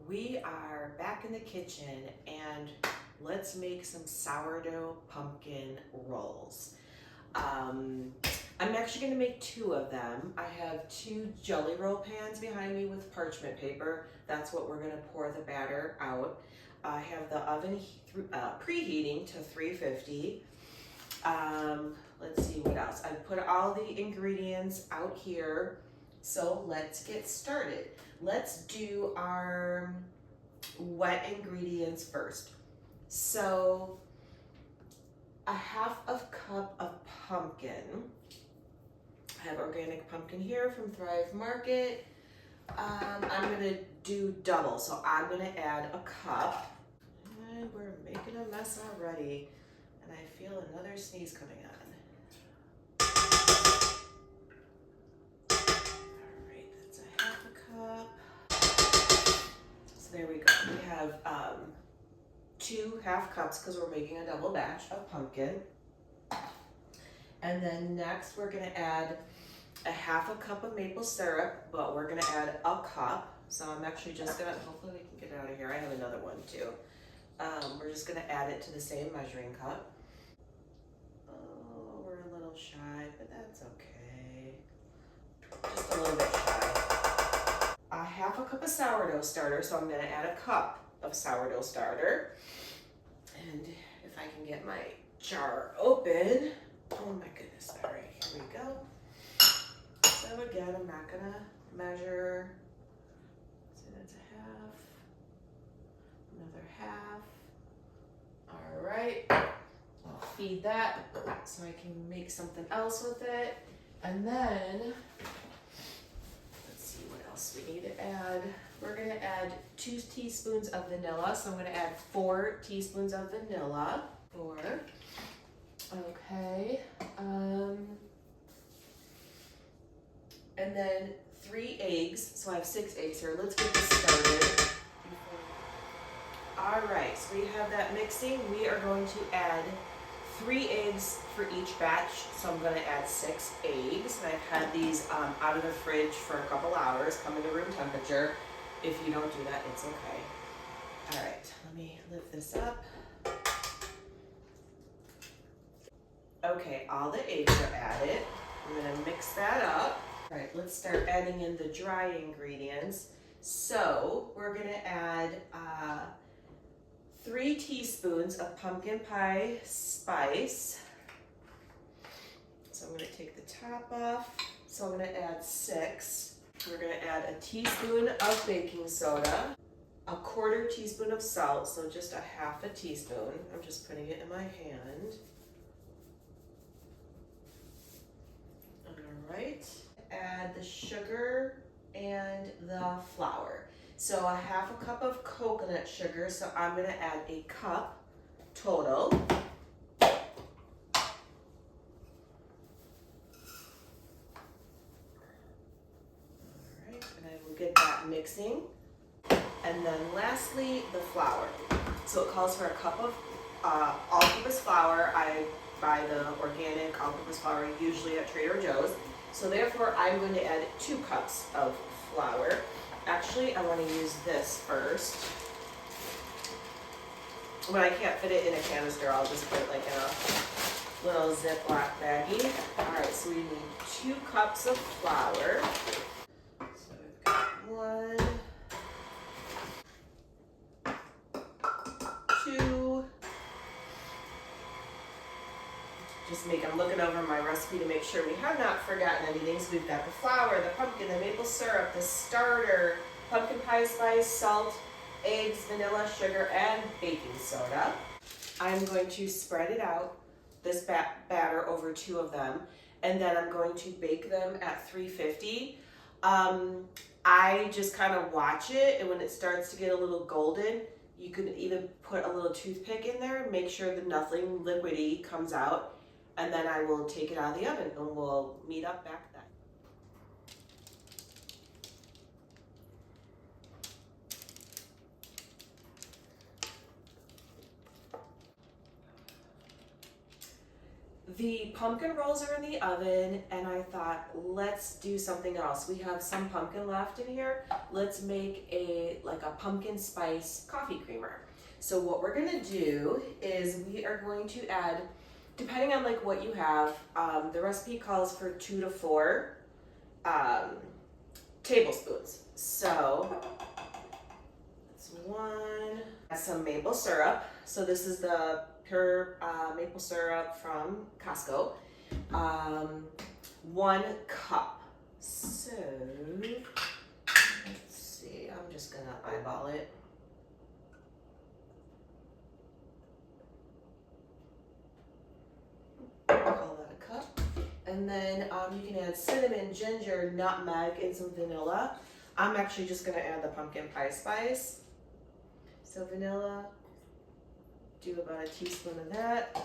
We are back in the kitchen and let's make some sourdough pumpkin rolls. I'm actually going to make two of them. I have two jelly roll pans behind me with parchment paper. That's what we're going to pour the batter out. I have the oven preheating to 350. Let's see what else. I put all the ingredients out here. So let's get started. Let's do our wet ingredients first. So a half of cup of pumpkin. I have organic pumpkin here from Thrive Market. I'm gonna do double, so I'm gonna add a cup. And we're making a mess already, and I feel another sneeze coming on. All right, that's a half a cup. So there we go. We have 2 half cups because we're making a double batch of pumpkin. And then next we're gonna add a half a cup of maple syrup, but we're gonna add a cup. So I'm actually just gonna, hopefully we can get it out of here. I have another one too. We're just gonna add it to the same measuring cup. Oh, we're a little shy, but that's okay. Just a little bit shy. A half a cup of sourdough starter, so I'm gonna add a cup of sourdough starter. And if I can get my jar open, oh my goodness, all right, here we go. So again, I'm not gonna measure. So that's a half, another half. All right, I'll feed that so I can make something else with it. And then, let's see what else we need to add. We're gonna add 2 teaspoons of vanilla. So I'm gonna add 4 teaspoons of vanilla. 4. Okay. And then 3 eggs. So I have 6 eggs here. Let's get this started. All right, so we have that mixing. We are going to add 3 eggs for each batch. So I'm gonna add 6 eggs. And I've had these out of the fridge for a couple hours, come into room temperature. If you don't do that, it's okay. All right, let me lift this up. Okay, all the eggs are added. I'm gonna mix that up. All right, let's start adding in the dry ingredients. So we're gonna add 3 teaspoons of pumpkin pie spice. So I'm gonna take the top off. So I'm gonna add 6. We're gonna add a teaspoon of baking soda, a 1/4 teaspoon of salt, so just a half a teaspoon. I'm just putting it in my hand. All right, add the sugar and the flour. So a half a cup of coconut sugar, so I'm gonna add a cup total. Get that mixing. And then lastly, the flour. So it calls for a cup of all-purpose flour. I buy the organic all-purpose flour usually at Trader Joe's. So therefore, I'm going to add 2 cups of flour. Actually, I want to use this first. When I can't fit it in a canister, I'll just put it like in a little Ziploc baggie. All right, so we need 2 cups of flour. 1, 2. I'm looking over my recipe to make sure we have not forgotten anything. So we've got the flour, the pumpkin, the maple syrup, the starter, pumpkin pie spice, salt, eggs, vanilla, sugar, and baking soda. I'm going to spread it out, this batter, over 2 of them, and then I'm going to bake them at 350. I just kind of watch it, and when it starts to get a little golden, you can even put a little toothpick in there and make sure that nothing liquidy comes out, and then I will take it out of the oven and we'll meet up back then. The pumpkin rolls are in the oven, and I thought, let's do something else. We have some pumpkin left in here. Let's make a pumpkin spice coffee creamer. So what we're gonna do is we are going to add, depending on like what you have, the recipe calls for 2 to 4 tablespoons. So that's 1. Some maple syrup. So this is the pure maple syrup from Costco. 1 cup. So let's see. I'm just gonna eyeball it. Call that a cup. And then you can add cinnamon, ginger, nutmeg, and some vanilla. I'm actually just gonna add the pumpkin pie spice. So vanilla, do about a teaspoon of that.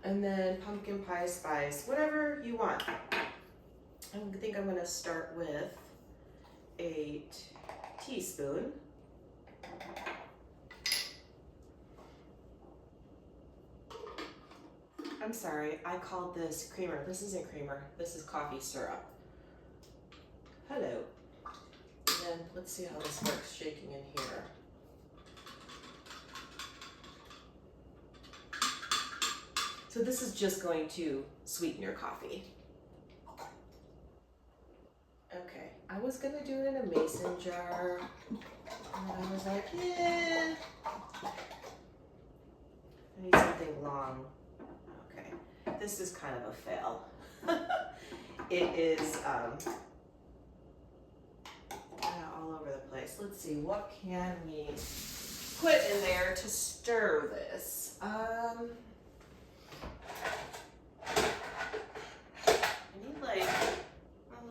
And then pumpkin pie spice, whatever you want. I think I'm gonna start with a teaspoon. I'm sorry, I called this creamer. This isn't creamer, this is coffee syrup. Hello. And then let's see how this works shaking in here. So this is just going to sweeten your coffee. Okay, I was gonna do it in a mason jar, and I was like, yeah, I need something long. Okay, this is kind of a fail. It is all over the place. Let's see, what can we put in there to stir this?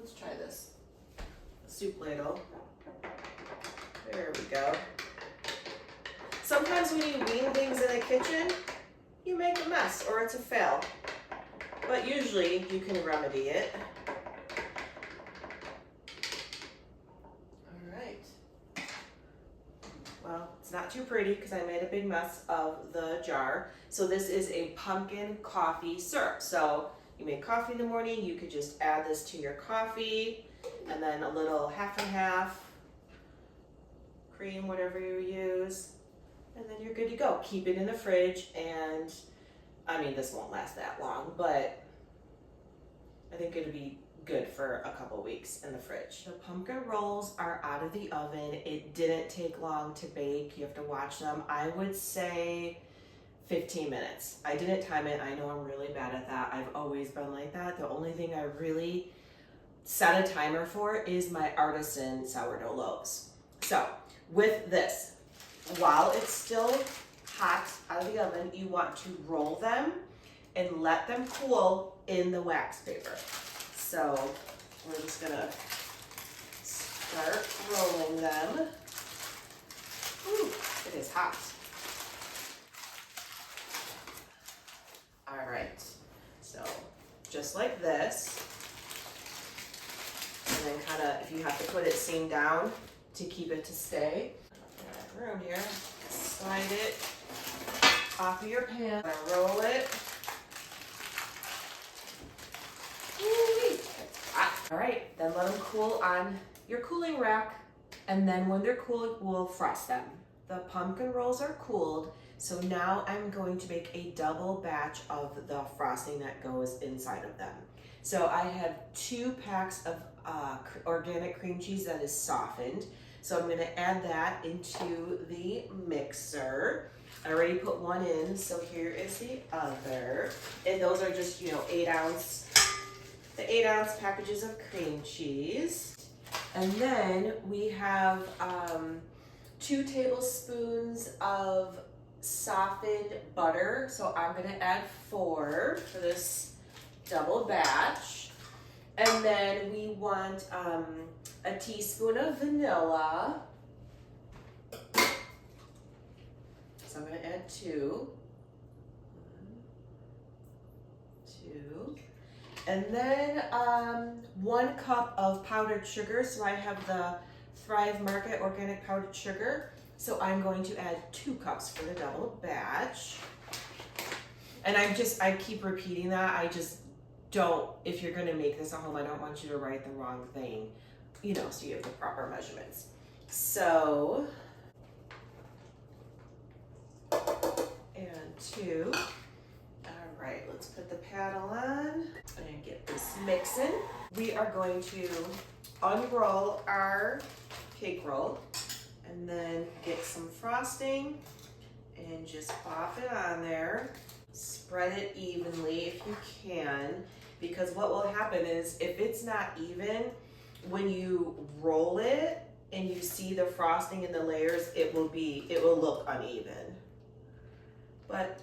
Let's try this. A soup ladle. There we go. Sometimes when you wean things in a kitchen, you make a mess or it's a fail. But usually you can remedy it. All right. Well, it's not too pretty because I made a big mess of the jar. So this is a pumpkin coffee syrup. So you make coffee in the morning, you could just add this to your coffee, and then a little half and half cream, whatever you use, and then you're good to go. Keep it in the fridge, and I mean, this won't last that long, but I think it'll be good for a couple weeks in the fridge. The pumpkin rolls are out of the oven. It didn't take long to bake. You have to watch them. I would say 15 minutes. I didn't time it. I know I'm really bad at that. I've always been like that. The only thing I really set a timer for is my artisan sourdough loaves. So with this, while it's still hot out of the oven, you want to roll them and let them cool in the wax paper. So we're just gonna start rolling them. Ooh, it is hot. All right, so just like this, and then kind of, if you have to put it seam down to keep it to stay. I have room here. Slide it off of your pan. Roll it. All right, then let them cool on your cooling rack, and then when they're cool, we'll frost them. The pumpkin rolls are cooled. So now I'm going to make a double batch of the frosting that goes inside of them. So I have 2 packs of organic cream cheese that is softened. So I'm gonna add that into the mixer. I already put one in, so here is the other. And those are just, 8 ounce, the 8 ounce packages of cream cheese. And then we have 2 tablespoons of softened butter, so I'm gonna add 4 for this double batch. And then we want a teaspoon of vanilla. So I'm gonna add 2. 2. And then 1 cup of powdered sugar. So I have the Thrive Market organic powdered sugar. So I'm going to add 2 cups for the double batch. And I keep repeating that. I just don't, if you're gonna make this at home, I don't want you to write the wrong thing, you know, so you have the proper measurements. So, and 2. All right, let's put the paddle on and get this mixing. We are going to unroll our cake roll and then get some frosting and just pop it on there. Spread it evenly if you can, because what will happen is if it's not even, when you roll it and you see the frosting in the layers, it will look uneven. But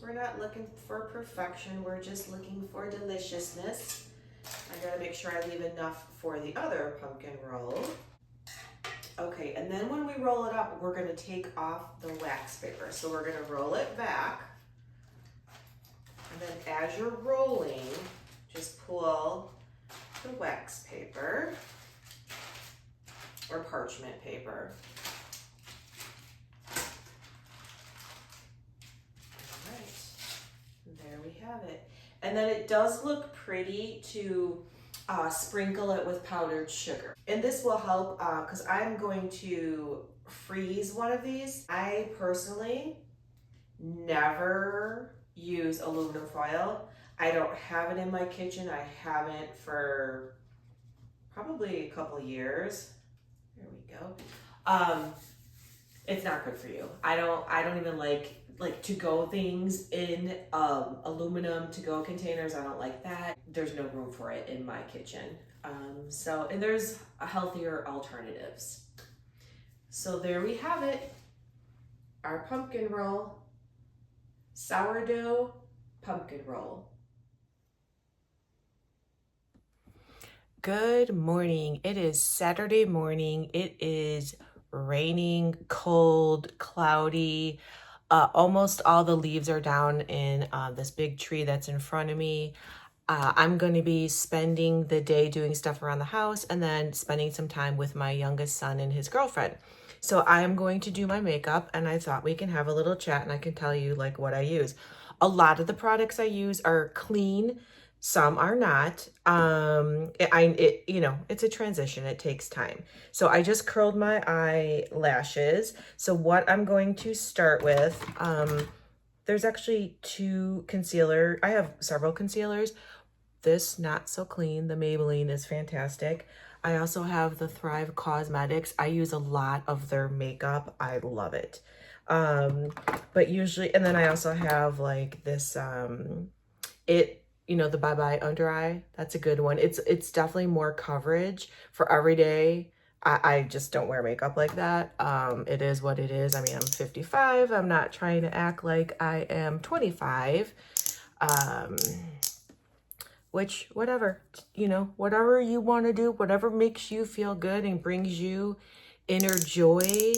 we're not looking for perfection, we're just looking for deliciousness. I gotta make sure I leave enough for the other pumpkin roll. Okay, and then when we roll it up, we're gonna take off the wax paper. So we're gonna roll it back. And then as you're rolling, just pull the wax paper or parchment paper. All right, and there we have it. And then it does look pretty to sprinkle it with powdered sugar. And this will help because I'm going to freeze one of these. I personally never use aluminum foil. I don't have it in my kitchen. I haven't for probably a couple years. There we go. It's not good for you. I don't even like to-go things in aluminum to-go containers. I don't like that. There's no room for it in my kitchen. And there's healthier alternatives. So there we have it. Our pumpkin roll. Sourdough pumpkin roll. Good morning. It is Saturday morning. It is raining, cold, cloudy. Almost all the leaves are down in this big tree that's in front of me. I'm going to be spending the day doing stuff around the house and then spending some time with my youngest son and his girlfriend. So I'm going to do my makeup, and I thought we can have a little chat and I can tell you like what I use. A lot of the products I use are clean. Some are not. It's a transition. It takes time. So I just curled my eyelashes. So what I'm going to start with, there's actually 2 concealer. I have several concealers. This not so clean. The Maybelline is fantastic. I also have the Thrive Cosmetics. I use a lot of their makeup. I love it. But usually, and then I also have like this, the Bye Bye Under Eye. That's a good one. It's definitely more coverage for every day. I just don't wear makeup like that. It is what it is. I mean, I'm 55. I'm not trying to act like I am 25. Which, whatever, whatever you want to do, whatever makes you feel good and brings you inner joy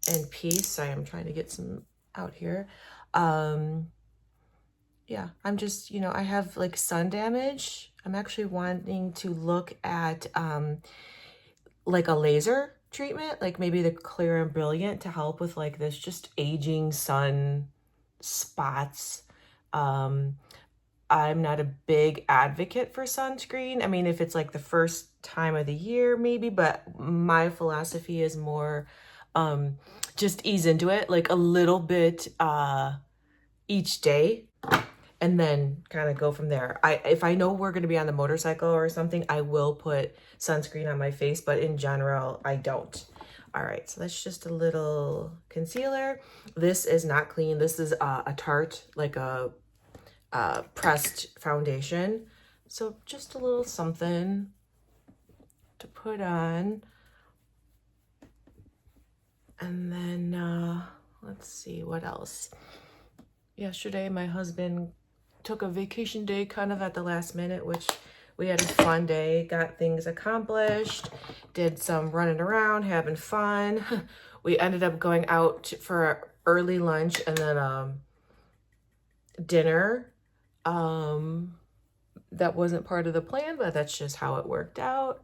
and peace. I am trying to get some out here. Yeah, I'm just, I have like sun damage. I'm actually wanting to look at like a laser treatment, like maybe the Clear and Brilliant to help with like this just aging sun spots. I'm not a big advocate for sunscreen. I mean, if it's like the first time of the year, maybe, but my philosophy is more just ease into it, like a little bit each day, and then kind of go from there. If I know we're going to be on the motorcycle or something, I will put sunscreen on my face, but in general, I don't. All right, so that's just a little concealer. This is not clean. This is a Tarte, like a pressed foundation. So just a little something to put on. And then let's see what else. Yesterday, my husband took a vacation day kind of at the last minute, which we had a fun day, got things accomplished, did some running around, having fun. We ended up going out for early lunch and then dinner. That wasn't part of the plan, but that's just how it worked out.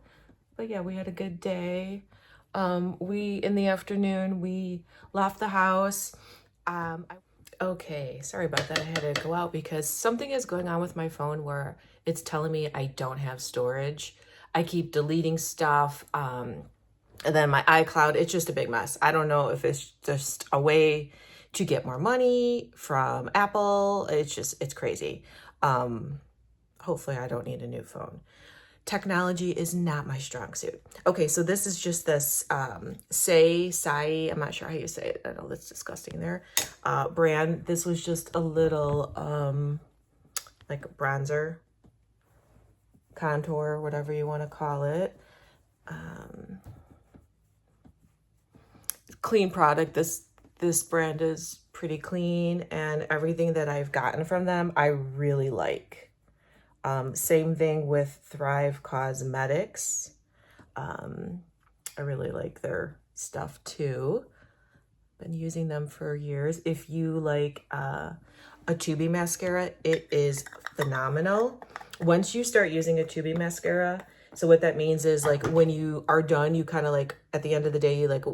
But yeah, we had a good day. In the afternoon, we left the house. Okay, sorry about that. I had to go out because something is going on with my phone where it's telling me I don't have storage. I keep deleting stuff. And then my iCloud, it's just a big mess. I don't know if it's just a way to get more money from Apple. It's crazy. Hopefully I don't need a new phone. Technology is not my strong suit. Okay, so this is just this Sai, I'm not sure how you say it. I know that's disgusting there. Brand. This was just a little like a bronzer, contour, whatever you want to call it. Clean product. This brand is pretty clean, and everything that I've gotten from them I really like. Same thing with Thrive Cosmetics. I really like their stuff too. Been using them for years. If you like a tubey mascara, it is phenomenal. Once you start using a tubey mascara, so what that means is like when you are done, you kind of like at the end of the day, you like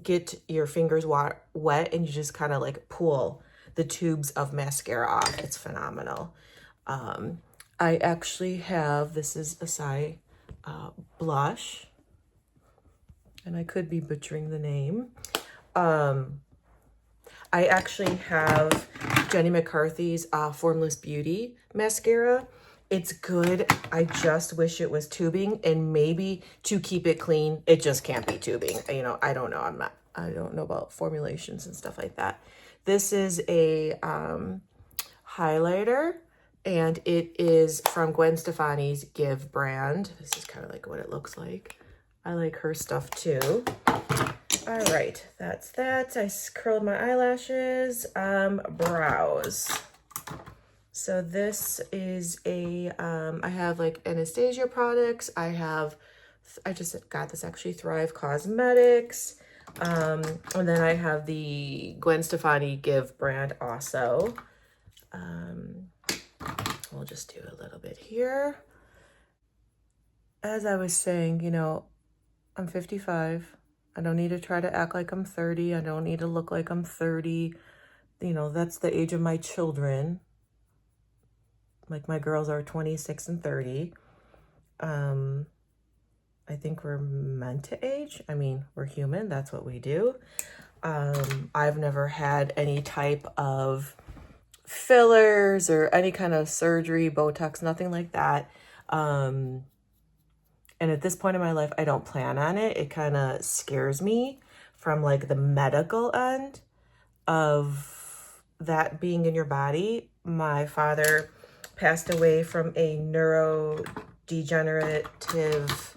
get your fingers wet and you just kind of like pull the tubes of mascara off. It's phenomenal. I actually have, this is a Sai blush, and I could be butchering the name. I actually have Jenny McCarthy's Formless Beauty mascara. It's good. I just wish it was tubing, and maybe to keep it clean, it just can't be tubing. You know, I don't know. I don't know about formulations and stuff like that. This is a highlighter, and it is from Gwen Stefani's Give brand. This is kind of like what it looks like. I like her stuff too. All right, that's that. I curled my eyelashes. Brows. So this is a, I have like Anastasia products. I just got this actually, Thrive Cosmetics. And then I have the Gwen Stefani Give brand also. We'll just do a little bit here. As I was saying, you know, I'm 55. I don't need to try to act like I'm 30. I don't need to look like I'm 30. You know, that's the age of my children. Like my girls are 26 and 30. I think we're meant to age. I mean, we're human. That's what we do. I've never had any type of fillers or any kind of surgery, Botox, nothing like that. And at this point in my life, I don't plan on it. It kind of scares me from like the medical end of that being in your body. My father passed away from a neurodegenerative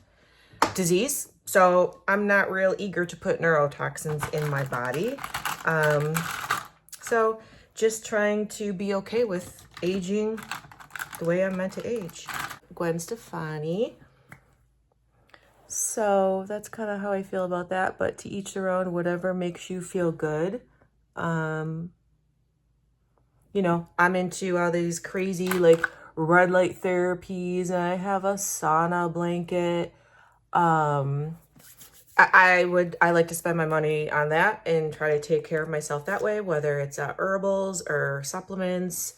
disease. So I'm not real eager to put neurotoxins in my body. So just trying to be okay with aging the way I'm meant to age. Gwen Stefani. So that's kind of how I feel about that, but to each their own, whatever makes you feel good. You know, I'm into all these crazy like red light therapies, and I have a sauna blanket. I like to spend my money on that and try to take care of myself that way, whether it's herbals or supplements.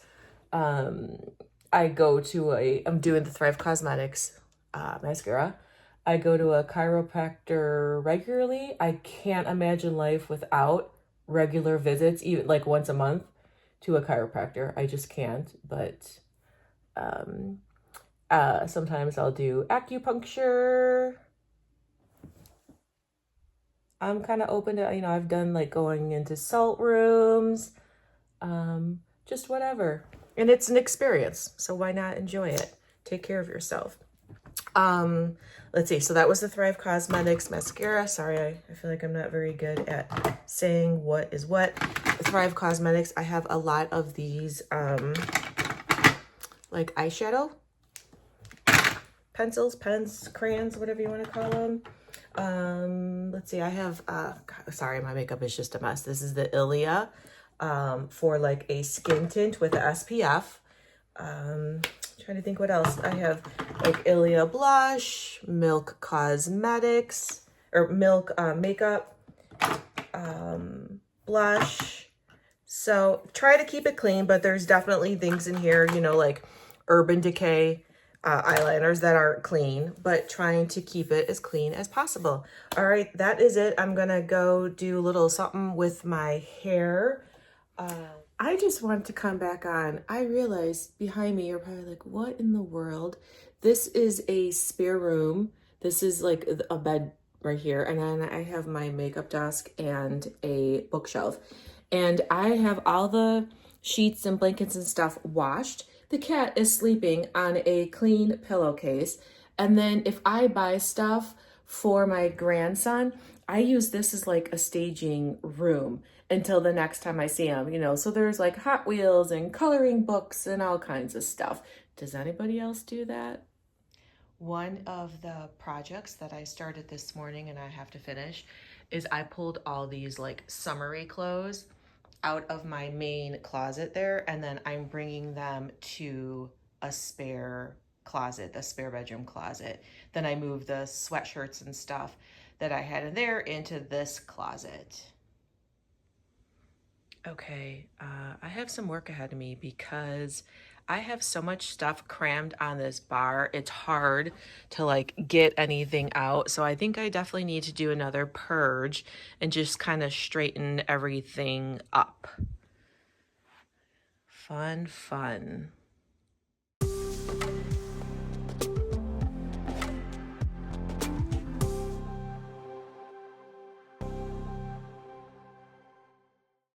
I go to I'm doing the Thrive Cosmetics mascara. I go to a chiropractor regularly. I can't imagine life without regular visits, even like once a month to a chiropractor. I just can't. But sometimes I'll do acupuncture. I'm kind of open to, you know, I've done like going into salt rooms, just whatever. And it's an experience, so why not enjoy it? Take care of yourself. Let's see. So that was the Thrive Cosmetics mascara. Sorry, I feel like I'm not very good at saying what is what. The Thrive Cosmetics, I have a lot of these, like eyeshadow pencils, pens, crayons, whatever you want to call them. Let's see. I have, sorry, my makeup is just a mess. This is the Ilia, for like a skin tint with the SPF. Trying to think what else. I have like Ilia blush, Milk Cosmetics, or Milk makeup, blush, So try to keep it clean, but there's definitely things in here, you know, like Urban Decay eyeliners that aren't clean, but trying to keep it as clean as possible. All right, that is it. I'm gonna go do a little something with my hair. I just want to come back on. I realize behind me, you're probably like, what in the world? This is a spare room. This is like a bed right here. And then I have my makeup desk and a bookshelf. And I have all the sheets and blankets and stuff washed. The cat is sleeping on a clean pillowcase. And then if I buy stuff for my grandson, I use this as like a staging room until the next time I see him, you know. So there's like Hot Wheels and coloring books and all kinds of stuff. Does anybody else do that? One of the projects that I started this morning and I have to finish is I pulled all these like summery clothes out of my main closet there, and then I'm bringing them to a spare closet, the spare bedroom closet. Then I moved the sweatshirts and stuff that I had in there into this closet. Okay, I have some work ahead of me because I have so much stuff crammed on this bar. It's hard to like get anything out. So I think I definitely need to do another purge and just kind of straighten everything up. Fun, fun.